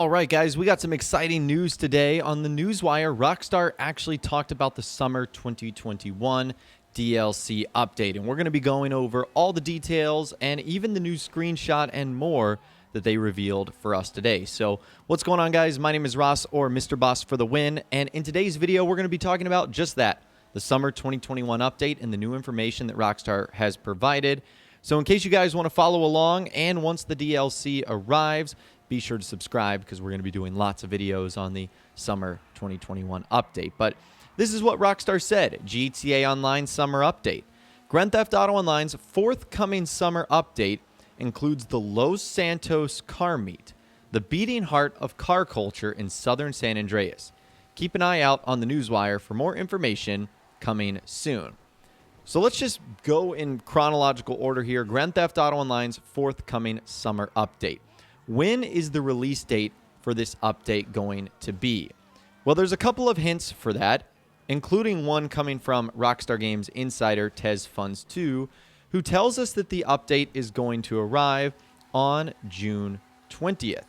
All right, guys, we got some exciting news today. On the Newswire, Rockstar actually talked about the summer 2021 DLC update, and we're going to be going over all the details and even the new screenshot and more that they revealed for us today. So what's going on, guys? My name is Ross, or Mr. Boss for the win, and in today's video, we're going to be talking about just that, the summer 2021 update and the new information that Rockstar has provided. So in case you guys want to follow along, and once the DLC arrives, be sure to subscribe because we're going to be doing lots of videos on the summer 2021 update. But this is what Rockstar said. GTA Online Summer Update. Grand Theft Auto Online's forthcoming summer update includes the Los Santos Car Meet, the beating heart of car culture in Southern San Andreas. Keep an eye out on the Newswire for more information coming soon. So let's just go in chronological order here. Grand Theft Auto Online's forthcoming summer update. When is the release date for this update going to be? Well, there's a couple of hints for that, including one coming from Rockstar Games insider Tez Funds 2, who tells us that the update is going to arrive on June 20th.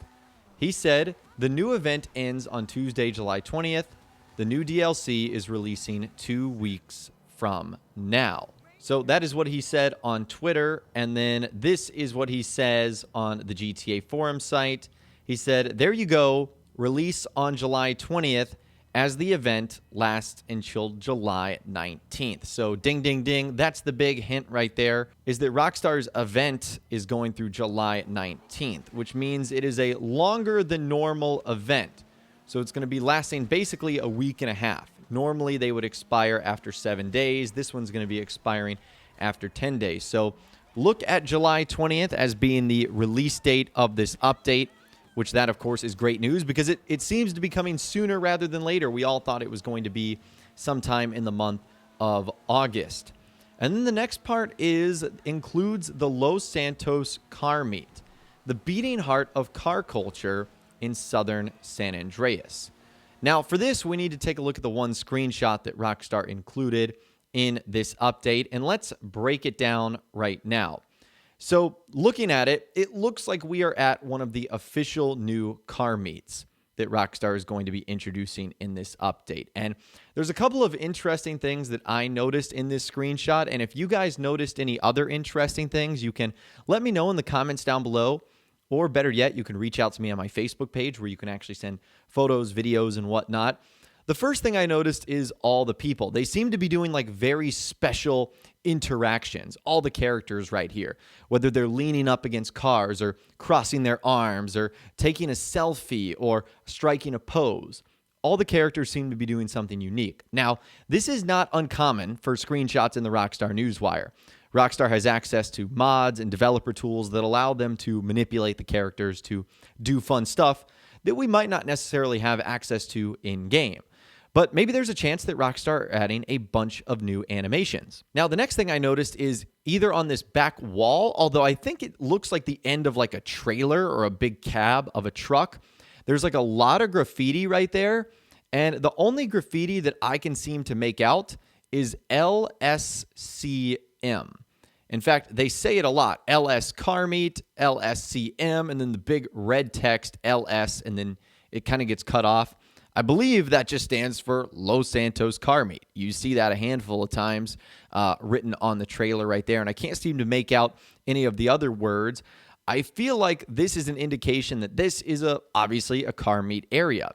He said, the new event ends on Tuesday, July 20th. The new DLC is releasing 2 weeks from now. So that is what he said on Twitter, and then this is what he says on the GTA forum site. He said, there you go, release on July 20th as the event lasts until July 19th. So ding, ding, ding, that's the big hint right there, is that Rockstar's event is going through July 19th, which means it is a longer than normal event. So it's going to be lasting basically a week and a half. Normally, they would expire after 7 days. This one's going to be expiring after 10 days. So look at July 20th as being the release date of this update, which that, of course, is great news because it seems to be coming sooner rather than later. We all thought it was going to be sometime in the month of August. And then the next part includes the Los Santos Car Meet, the beating heart of car culture in Southern San Andreas. Now, for this, we need to take a look at the one screenshot that Rockstar included in this update, and let's break it down right now. So, looking at it, it looks like we are at one of the official new car meets that Rockstar is going to be introducing in this update. And there's a couple of interesting things that I noticed in this screenshot, and if you guys noticed any other interesting things, you can let me know in the comments down below. Or better yet, you can reach out to me on my Facebook page where you can actually send photos, videos, and whatnot. The first thing I noticed is all the people. They seem to be doing like very special interactions. All the characters right here, whether they're leaning up against cars or crossing their arms or taking a selfie or striking a pose. All the characters seem to be doing something unique. Now, this is not uncommon for screenshots in the Rockstar Newswire. Rockstar has access to mods and developer tools that allow them to manipulate the characters to do fun stuff that we might not necessarily have access to in-game. But maybe there's a chance that Rockstar are adding a bunch of new animations. Now, the next thing I noticed is either on this back wall, although I think it looks like the end of like a trailer or a big cab of a truck, there's like a lot of graffiti right there. And the only graffiti that I can seem to make out is LSCM. In fact, they say it a lot. LS Car Meet, LSCM, and then the big red text LS, and then it kind of gets cut off. I believe that just stands for Los Santos Car Meet. You see that a handful of times written on the trailer right there, and I can't seem to make out any of the other words. I feel like this is an indication that this is obviously a car meet area.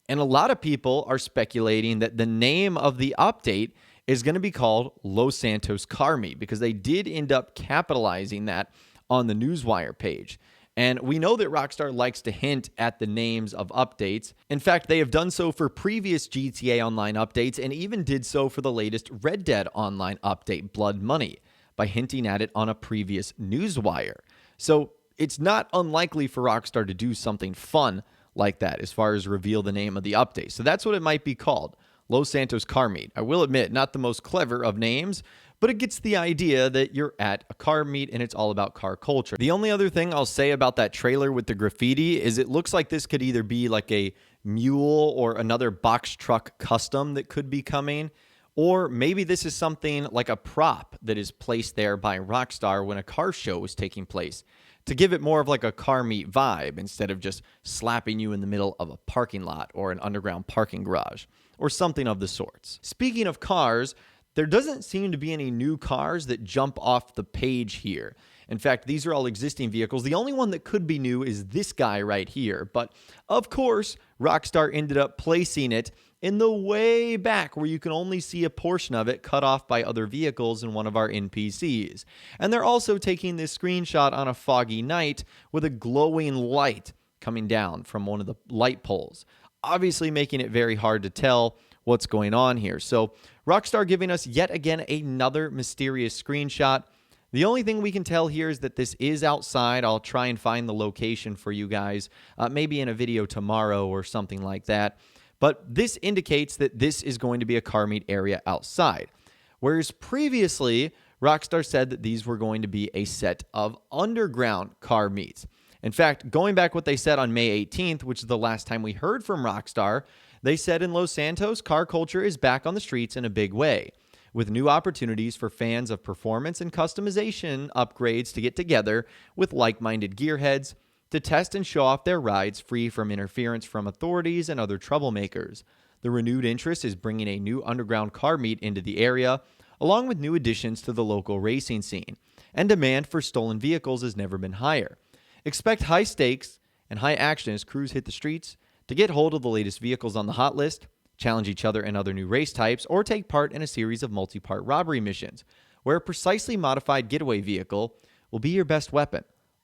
And a lot of people are speculating that the name of the update is going to be called Los Santos Car Meet because they did end up capitalizing that on the Newswire page. And we know that Rockstar likes to hint at the names of updates. In fact, they have done so for previous GTA Online updates and even did so for the latest Red Dead Online update, Blood Money, by hinting at it on a previous Newswire. So it's not unlikely for Rockstar to do something fun like that as far as reveal the name of the update. So that's what it might be called. Los Santos Car Meet. I will admit, not the most clever of names, but it gets the idea that you're at a car meet and it's all about car culture. The only other thing I'll say about that trailer with the graffiti is it looks like this could either be like a mule or another box truck custom that could be coming, or maybe this is something like a prop that is placed there by Rockstar when a car show is taking place to give it more of like a car meet vibe instead of just slapping you in the middle of a parking lot or an underground parking garage or something of the sorts. Speaking of cars, there doesn't seem to be any new cars that jump off the page here. In fact, these are all existing vehicles. The only one that could be new is this guy right here. But of course, Rockstar ended up placing it in the way back where you can only see a portion of it cut off by other vehicles in one of our NPCs. And they're also taking this screenshot on a foggy night with a glowing light coming down from one of the light poles, obviously making it very hard to tell what's going on here. So Rockstar giving us yet again another mysterious screenshot. The only thing we can tell here is that this is outside. I'll try and find the location for you guys, maybe in a video tomorrow or something like that. But this indicates that this is going to be a car meet area outside. Whereas previously, Rockstar said that these were going to be a set of underground car meets. In fact, going back what they said on May 18th, which is the last time we heard from Rockstar, they said in Los Santos, car culture is back on the streets in a big way, with new opportunities for fans of performance and customization upgrades to get together with like-minded gearheads to test and show off their rides free from interference from authorities and other troublemakers. The renewed interest is bringing a new underground car meet into the area, along with new additions to the local racing scene, and demand for stolen vehicles has never been higher. Expect high stakes and high action as crews hit the streets to get hold of the latest vehicles on the hot list, challenge each other in other new race types, or take part in a series of multi-part robbery missions, where a precisely modified getaway vehicle will be your best weapon,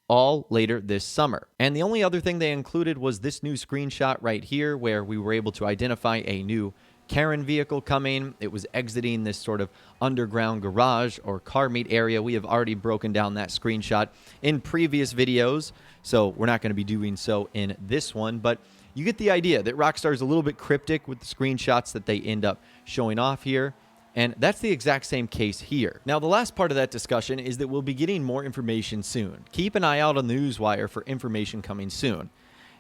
all later this summer. And the only other thing they included was this new screenshot right here, where we were able to identify a new Karen vehicle coming. It was exiting this sort of underground garage or car meet area. We have already broken down that screenshot in previous videos, so we're not going to be doing so in this one, but you get the idea that Rockstar is a little bit cryptic with the screenshots that they end up showing off here, and that's the exact same case here. Now, the last part of that discussion is that we'll be getting more information soon. Keep an eye out on the Newswire for information coming soon.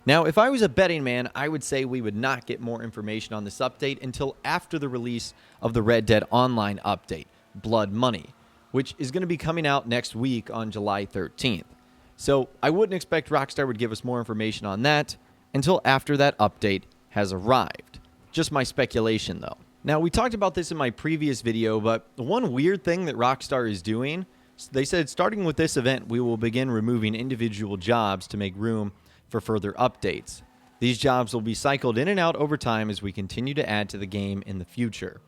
Now, if I was a betting man, I would say we would not get more information on this update until after the release of the Red Dead Online update, Blood Money, which is going to be coming out next week on July 13th. So I wouldn't expect Rockstar would give us more information on that until after that update has arrived. Just my speculation, though. Now, we talked about this in my previous video, but one weird thing that Rockstar is doing, they said starting with this event, we will begin removing individual jobs to make room for further updates. These jobs will be cycled in and out over time as we continue to add to the game in the future.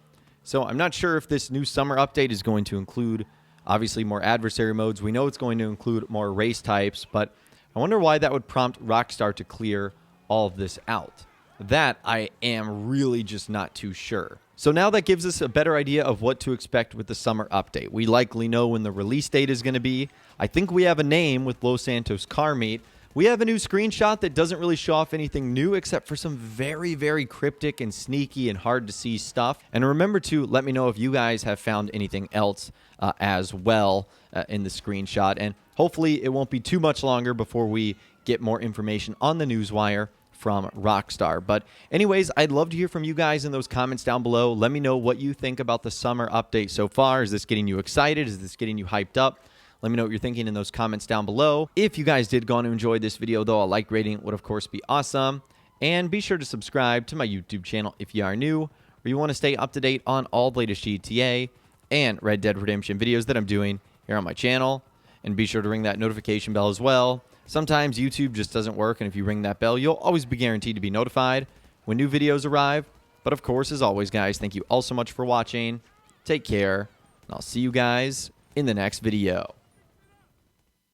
So I'm not sure if this new summer update is going to include, obviously, more adversary modes. We know it's going to include more race types, but I wonder why that would prompt Rockstar to clear all of this out. That I am really just not too sure. So now that gives us a better idea of what to expect with the summer update. We likely know when the release date is going to be. I think we have a name with Los Santos Car Meet. We have a new screenshot that doesn't really show off anything new except for some very, very cryptic and sneaky and hard to see stuff. And remember to let me know if you guys have found anything else as well in the screenshot. And hopefully it won't be too much longer before we get more information on the Newswire from Rockstar. But anyways, I'd love to hear from you guys in those comments down below. Let me know what you think about the summer update so far. Is this getting you excited? Is this getting you hyped up? Let me know what you're thinking in those comments down below. If you guys did go on to enjoy this video, though, a like rating would, of course, be awesome. And be sure to subscribe to my YouTube channel if you are new, or you want to stay up to date on all the latest GTA and Red Dead Redemption videos that I'm doing here on my channel. And be sure to ring that notification bell as well. Sometimes YouTube just doesn't work, and if you ring that bell, you'll always be guaranteed to be notified when new videos arrive. But of course, as always, guys, thank you all so much for watching. Take care, and I'll see you guys in the next video.